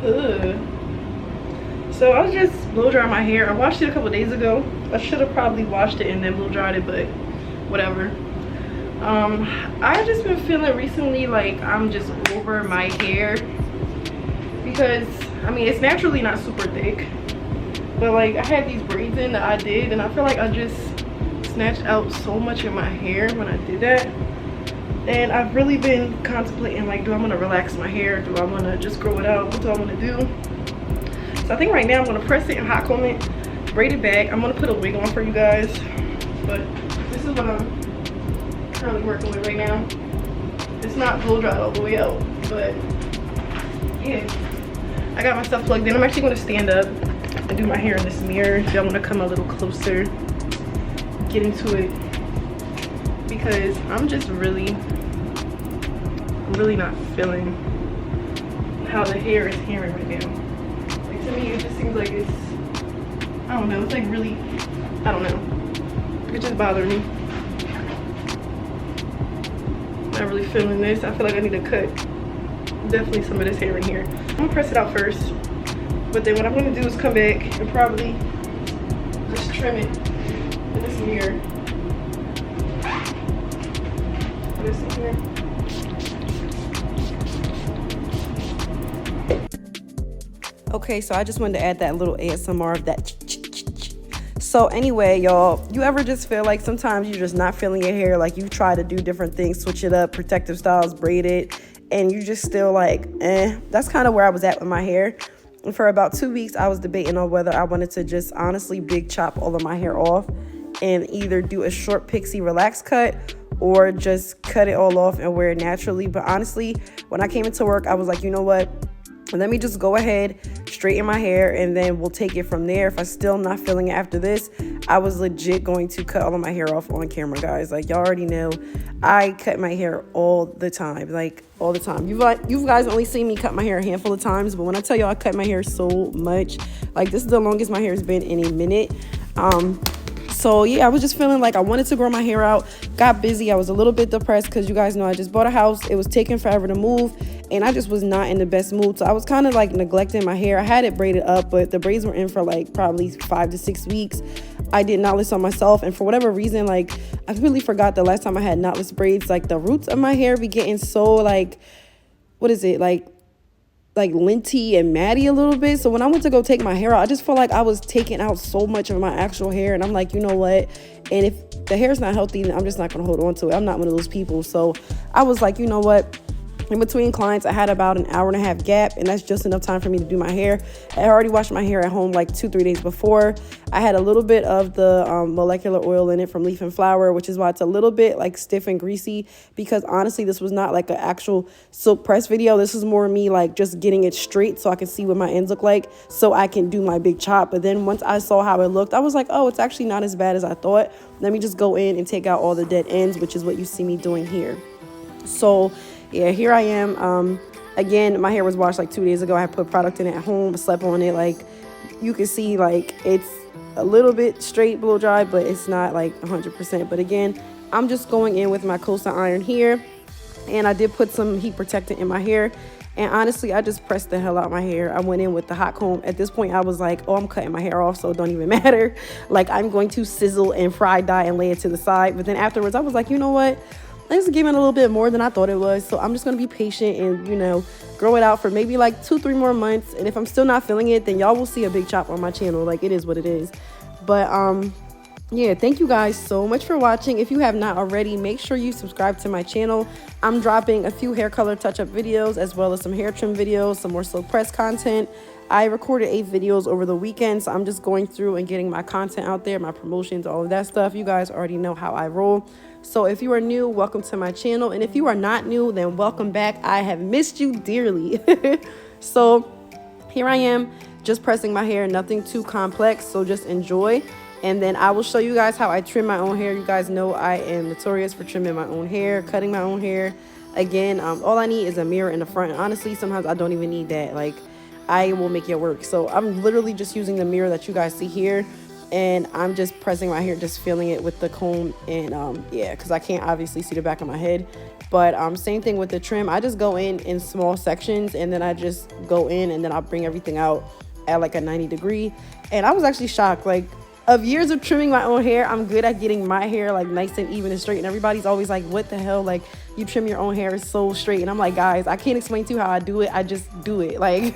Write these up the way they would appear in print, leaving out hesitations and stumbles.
Ugh. So I was just blow drying my hair. I washed it a couple days ago. I should have probably washed it and then blow dried it, but whatever. I've just been feeling recently like I'm just over my hair, because I mean it's naturally not super thick, but like I had these braids in that I did, and I feel like I just snatched out so much of my hair when I did that. And I've really been contemplating, like, do I want to relax my hair? Do I want to just grow it out? What do I want to do? So I think right now I'm going to press it and hot comb it, braid it back. I'm going to put a wig on for you guys, but this is what I'm currently working with right now. It's not blow dried all the way out, but yeah, I got my stuff plugged in. I'm actually going to stand up and do my hair in this mirror. If y'all want to come a little closer, get into it, because I'm just really not feeling how the hair is hearing right now. Like, to me it just seems like it's, I don't know, it's like really, I don't know, it's just bothering me. Not really feeling this. I feel like I need to cut definitely some of this hair in here. I'm gonna press it out first, but then what I'm gonna do is come back and probably just trim it in this mirror. This in here. Okay, so I just wanted to add that little ASMR of that. So anyway, y'all, you ever just feel like sometimes you're just not feeling your hair, like you try to do different things, switch it up, protective styles, braid it, and you just still like, That's kind of where I was at with my hair. And for about 2 weeks, I was debating on whether I wanted to just honestly big chop all of my hair off and either do a short pixie relax cut or just cut it all off and wear it naturally. But honestly, when I came into work, I was like, you know what? Let me just go ahead, straighten my hair, and then we'll take it from there. If I'm still not feeling it after this, I was legit going to cut all of my hair off on camera, guys. Like, y'all already know, I cut my hair all the time, like all the time. You guys only seen me cut my hair a handful of times, but when I tell y'all I cut my hair so much, like this is the longest my hair has been in a minute. So yeah, I was just feeling like I wanted to grow my hair out. Got busy. I was a little bit depressed because you guys know I just bought a house. It was taking forever to move, and I just was not in the best mood. So I was kind of like neglecting my hair. I had it braided up, but the braids were in for like probably 5 to 6 weeks. I did knotless on myself, and for whatever reason, like I really forgot the last time I had knotless braids. Like the roots of my hair be getting so like, what is it, like linty and matty a little bit. So when I went to go take my hair out, I just felt like I was taking out so much of my actual hair, and I'm like, you know what, and if the hair's not healthy, then I'm just not gonna hold on to it. I'm not one of those people. So I was like, you know what, in between clients I had about an hour and a half gap, and that's just enough time for me to do my hair. I already washed my hair at home like 2-3 days before. I had a little bit of the molecular oil in it from Leaf and Flower, which is why it's a little bit like stiff and greasy, because honestly this was not like an actual silk press video. This is more me like just getting it straight so I can see what my ends look like, so I can do my big chop. But then once I saw how it looked, I was like, oh, it's actually not as bad as I thought. Let me just go in and take out all the dead ends, which is what you see me doing here. So yeah, here I am. Again, my hair was washed like 2 days ago. I had put product in it at home, slept on it. Like you can see, like it's a little bit straight blow dry, but it's not like 100%. But again, I'm just going in with my Kosa iron here, and I did put some heat protectant in my hair. And honestly, I just pressed the hell out my hair. I went in with the hot comb. At this point, I was like, oh, I'm cutting my hair off, so it don't even matter. Like I'm going to sizzle and fry dye and lay it to the side. But then afterwards, I was like, you know what? This is giving a little bit more than I thought it was, so I'm just gonna be patient and, you know, grow it out for maybe like 2-3 more months. And if I'm still not feeling it, then y'all will see a big chop on my channel. Like, it is what it is. But yeah, thank you guys so much for watching. If you have not already, make sure you subscribe to my channel. I'm dropping a few hair color touch-up videos, as well as some hair trim videos, some more silk press content. I recorded 8 videos over the weekend, so I'm just going through and getting my content out there, my promotions, all of that stuff. You guys already know how I roll. So if you are new, welcome to my channel. And if you are not new, then welcome back. I have missed you dearly. So here I am, just pressing my hair, nothing too complex. So just enjoy. And then I will show you guys how I trim my own hair. You guys know I am notorious for trimming my own hair, cutting my own hair. Again, all I need is a mirror in the front. Honestly, sometimes I don't even need that. Like, I will make it work. So I'm literally just using the mirror that you guys see here. and I'm just pressing my hair, just feeling it with the comb. And yeah, because I can't obviously see the back of my head. But same thing with the trim. I just go in small sections, and then I just go in, and then I'll bring everything out at like a 90-degree. And I was actually shocked, like, of years of trimming my own hair, I'm good at getting my hair like nice and even and straight. And everybody's always like, what the hell, like, you trim your own hair so straight. And I'm like, guys, I can't explain to you how I do it. I just do it. Like,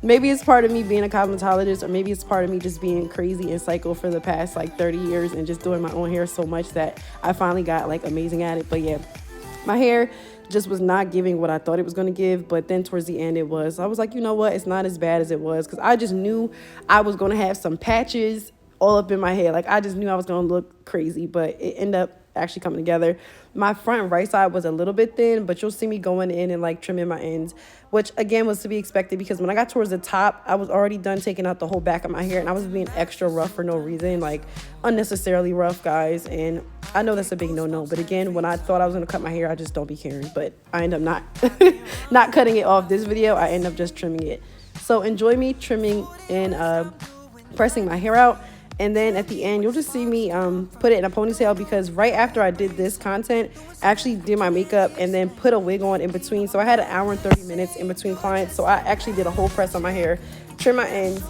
maybe it's part of me being a cosmetologist, or maybe it's part of me just being crazy and psycho for the past like 30 years and just doing my own hair so much that I finally got like amazing at it. But yeah, my hair just was not giving what I thought it was going to give. But then towards the end, it was. I was like, you know what, it's not as bad as it was, because I just knew I was going to have some patches all up in my hair. Like, I just knew I was going to look crazy, but it ended up actually coming together. My front right side was a little bit thin, but you'll see me going in and like trimming my ends, which again was to be expected, because when I got towards the top, I was already done taking out the whole back of my hair, and I was being extra rough for no reason, like unnecessarily rough, guys. And I know that's a big no-no, but again, when I thought I was going to cut my hair, I just don't be caring. But I end up not cutting it off this video. I end up just trimming it. So enjoy me trimming and pressing my hair out. And then at the end, you'll just see me put it in a ponytail, because right after I did this content, I actually did my makeup and then put a wig on in between. So I had an hour and 30 minutes in between clients. So I actually did a whole press on my hair, trimmed my ends,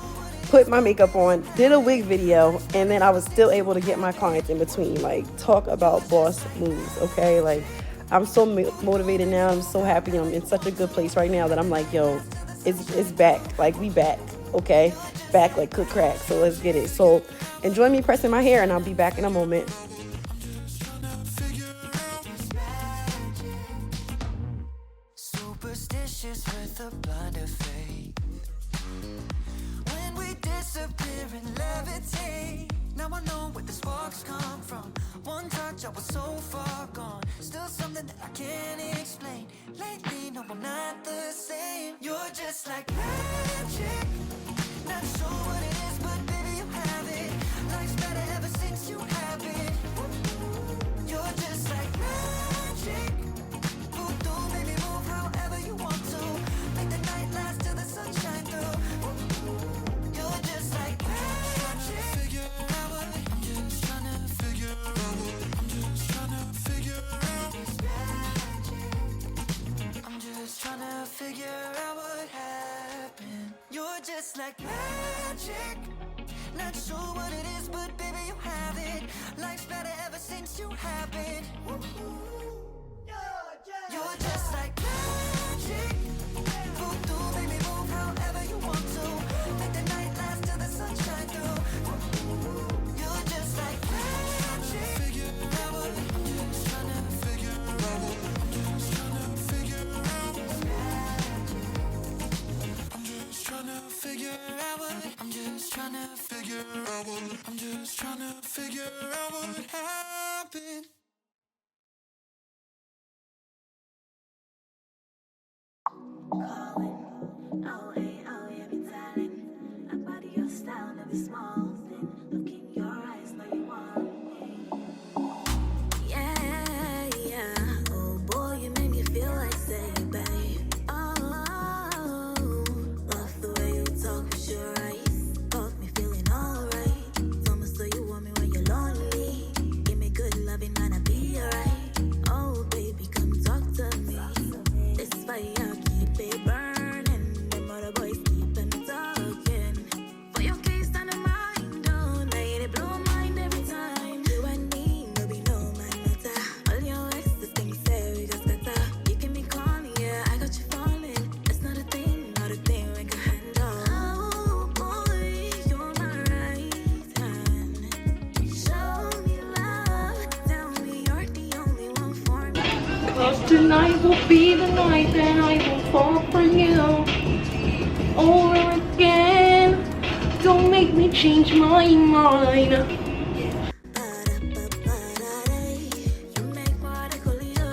put my makeup on, did a wig video, and then I was still able to get my clients in between. Like, talk about boss moves, okay? Like, I'm so motivated now. I'm so happy. I'm in such a good place right now that I'm like, yo, it's back. Like, we back, okay? Back like cook crack. So let's get it. So enjoy me pressing my hair, and I'll be back in a moment. Superstitious with a blind faith. When we disappear and levitate. Now I know where the sparks come from. One touch, I was so far gone. Still something that I can't explain. Lately, no, I'm not the same. You're just like magic. Not sure what it is, but baby, you have it. Life's better ever since you have it. You're just like magic. Voodoo, baby, move however you want to. Make the night last till the sun shines through. You're just like magic. I'm just trying to figure out. I'm just trying to figure out. I'm just trying to figure out what happened. You're just like magic. Not sure what it is, but baby, you have it. Life's better ever since you have it. You're just like magic. Voodoo, baby, move however you want to. Make the night last till the sun shines through. You're just like magic. I'm just trying to figure out. I'm just trying to figure out. I'm just trying to figure out what. I'm just trying to figure out what. I'm just trying to figure out what happened. Calling, oh hey, oh yeah, be telling. I body your style, never small thing. Look in your eyes, know you want me. Yeah, yeah. Oh boy, you make me feel like saying, babe. Oh, love the way you talk with your eyes. Got me feeling alright. Tell me so you want me when you're lonely. Give me good loving, man, I'll be alright. Oh baby, come talk to me. This fire keep it burning. Them other boys keep them talking. For your case and the mind, oh, night it blow mind every time. You and me, no be no man matter. All your exes can be say we just got that. You can be calling, yeah, I got you falling. It's not a thing we can handle. Oh boy, you're my right hand. Show me love, tell me you're the only one for me. 'Cause tonight will be the night that I will fall for you over again. Don't make me change my mind. You make what I call you.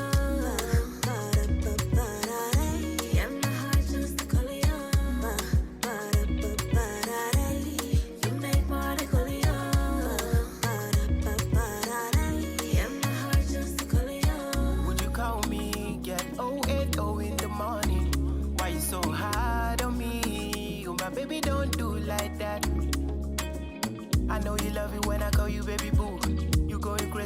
Yeah, my heart just to call you. You make what I call you. Yeah, my heart just to call you. Would you call me? Get 080 in the morning. Why you so hard on me? Oh my baby, don't do like that. I know you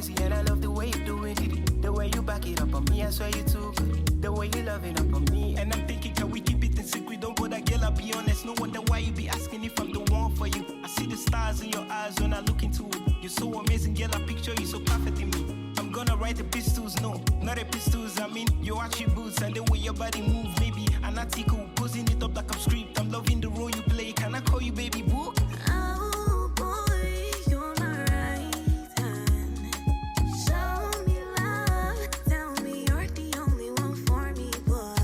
crazy and I love the way you do it. The way you back it up on me, I swear you too good. The way you love it up on me. And I'm thinking, can we keep it in secret? Don't go that girl, I'll be honest. No wonder why you be asking if I'm the one for you. I see the stars in your eyes when I look into it. You're so amazing, girl, I picture you so perfect in me. I'm gonna write the pistols, no, not the pistols. I mean, your attributes and the way your body move, maybe an article, posing it up like I'm script. I'm loving the role you play. Can I call you baby boo? Oh boy, you're my right hand. Show me love. Tell me you're the only one for me, boy.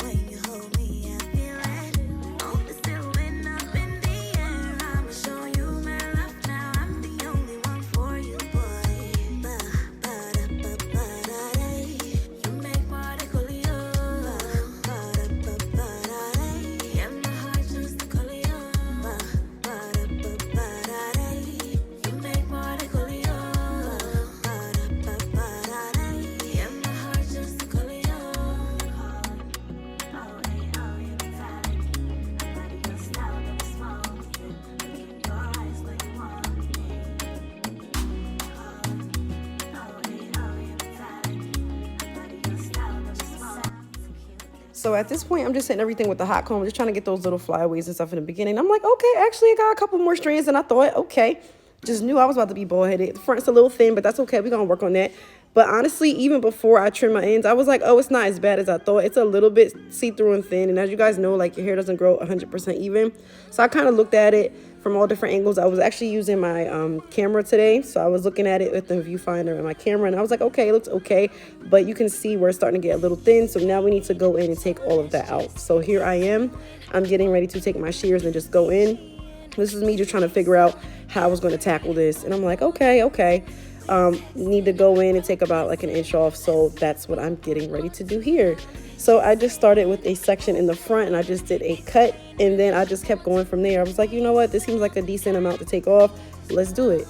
When you hold me, I feel it. Hold the silhouette up in the air. I'ma show you my love now. I'm the only one for you, boy. You make my decolio. Yeah, my heart just to call you. You make my decolio. Yeah, my heart just to call you. Oh, hey, oh, you're metallic. I got your style, never small. Look in your eyes, know you want me. Oh, hey, oh, you're metallic. I got your style, never small. So at this point, I'm just hitting everything with the hot comb, just trying to get those little flyaways and stuff in the beginning. I'm like, okay, actually, I got a couple more strands than I thought. Okay, just knew I was about to be bald-headed. The front's a little thin, but that's okay. We're going to work on that. But honestly, even before I trim my ends, I was like, oh, it's not as bad as I thought. It's a little bit see-through and thin. And as you guys know, like, your hair doesn't grow 100% even. So I kind of looked at it from all different angles. I was actually using my camera today. So I was looking at it with the viewfinder and my camera. And I was like, okay, it looks okay. But you can see where it's starting to get a little thin. So now we need to go in and take all of that out. So here I am. I'm getting ready to take my shears and just go in. This is me just trying to figure out how I was going to tackle this. And I'm like, okay. Need to go in and take about like an inch off. So that's what I'm getting ready to do here. So I just started with a section in the front and I just did a cut. And then I just kept going from there. I was like, you know what? This seems like a decent amount to take off. Let's do it.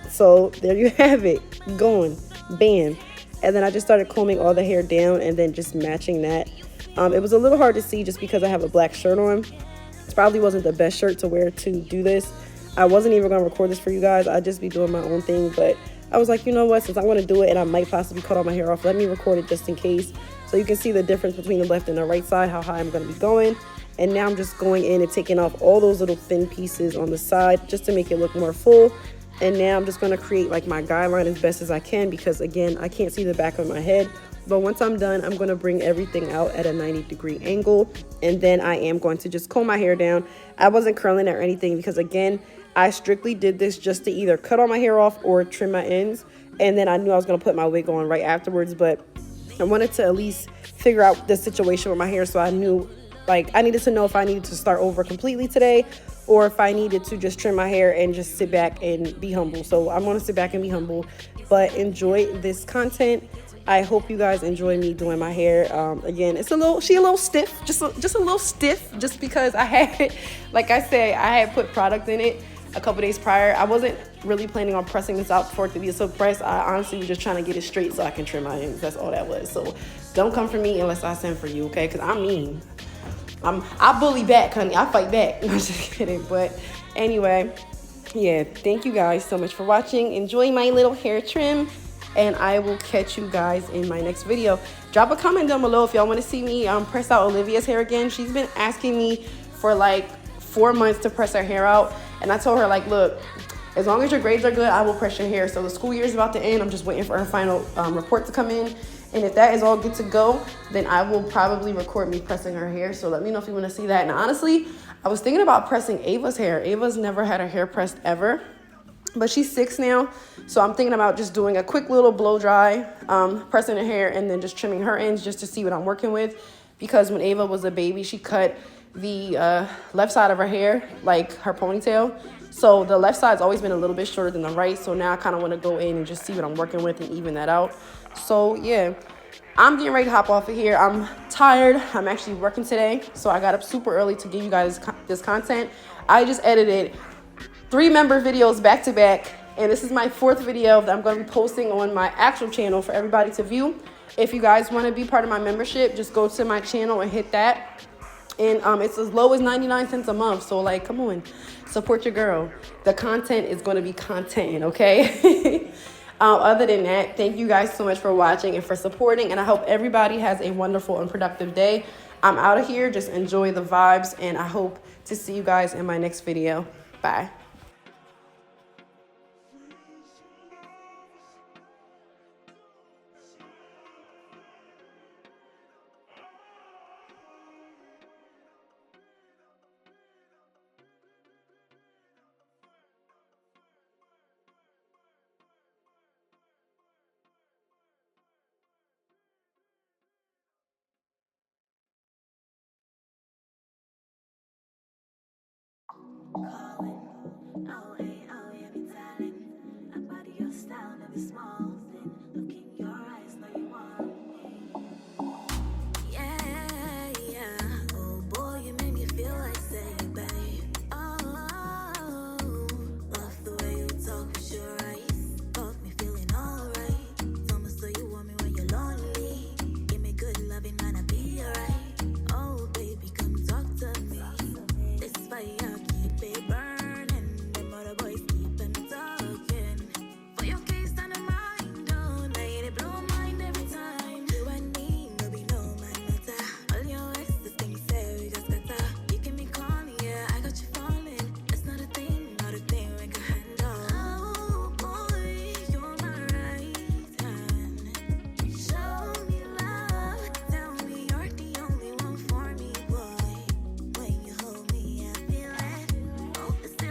So there you have it. Going. Bam. And then I just started combing all the hair down and then just matching that. It was a little hard to see just because I have a black shirt on. It probably wasn't the best shirt to wear to do this. I wasn't even going to record this for you guys. I'd just be doing my own thing. But I was like, you know what? Since I want to do it and I might possibly cut all my hair off, let me record it just in case. So you can see the difference between the left and the right side, how high I'm going to be going. And now I'm just going in and taking off all those little thin pieces on the side just to make it look more full. And now I'm just going to create like my guideline as best as I can because, again, I can't see the back of my head. But once I'm done, I'm going to bring everything out at a 90-degree angle. And then I am going to just comb my hair down. I wasn't curling it or anything because, again, I strictly did this just to either cut all my hair off or trim my ends. And then I knew I was going to put my wig on right afterwards. But I wanted to at least figure out the situation with my hair so I knew, like, I needed to know if I needed to start over completely today or if I needed to just trim my hair and just sit back and be humble. So I'm going to sit back and be humble, but enjoy this content. I hope you guys enjoy me doing my hair. Again, it's a little stiff, just a little stiff, just because I had, like I said, I had put product in it a couple days prior. I wasn't really planning on pressing this out for it to be a silk press. I honestly was just trying to get it straight so I can trim my ends. That's all that was. So don't come for me unless I send for you, okay? Because I'm mean. I bully back, honey. I fight back. No, I'm just kidding. But anyway, yeah, thank you guys so much for watching. Enjoy my little hair trim. And I will catch you guys in my next video. Drop a comment down below if y'all want to see me press out Olivia's hair again. She's been asking me for like 4 months to press her hair out. And I told her, like, look, as long as your grades are good, I will press your hair. So the school year is about to end. I'm just waiting for her final report to come in. And if that is all good to go, then I will probably record me pressing her hair. So let me know if you want to see that. And honestly, I was thinking about pressing Ava's hair. Ava's never had her hair pressed ever. But she's 6 now, so I'm thinking about just doing a quick little blow dry, pressing her hair, and then just trimming her ends just to see what I'm working with. Because when Ava was a baby, she cut the left side of her hair, like her ponytail. So the left side's always been a little bit shorter than the right. So now I kind of want to go in and just see what I'm working with and even that out. So yeah, I'm getting ready to hop off of here. I'm tired. I'm actually working today, so I got up super early to give you guys this content. I just edited 3 member videos back to back, and this is my 4th video that I'm going to be posting on my actual channel for everybody to view. If you guys want to be part of my membership, just go to my channel and hit that. And it's as low as 99 cents a month. So, like, come on, support your girl. The content is going to be content, okay? Other than that, thank you guys so much for watching and for supporting. And I hope everybody has a wonderful and productive day. I'm out of here. Just enjoy the vibes. And I hope to see you guys in my next video. Bye. Calling. Oh, hey, oh, yeah, me darling. I body your style, never small.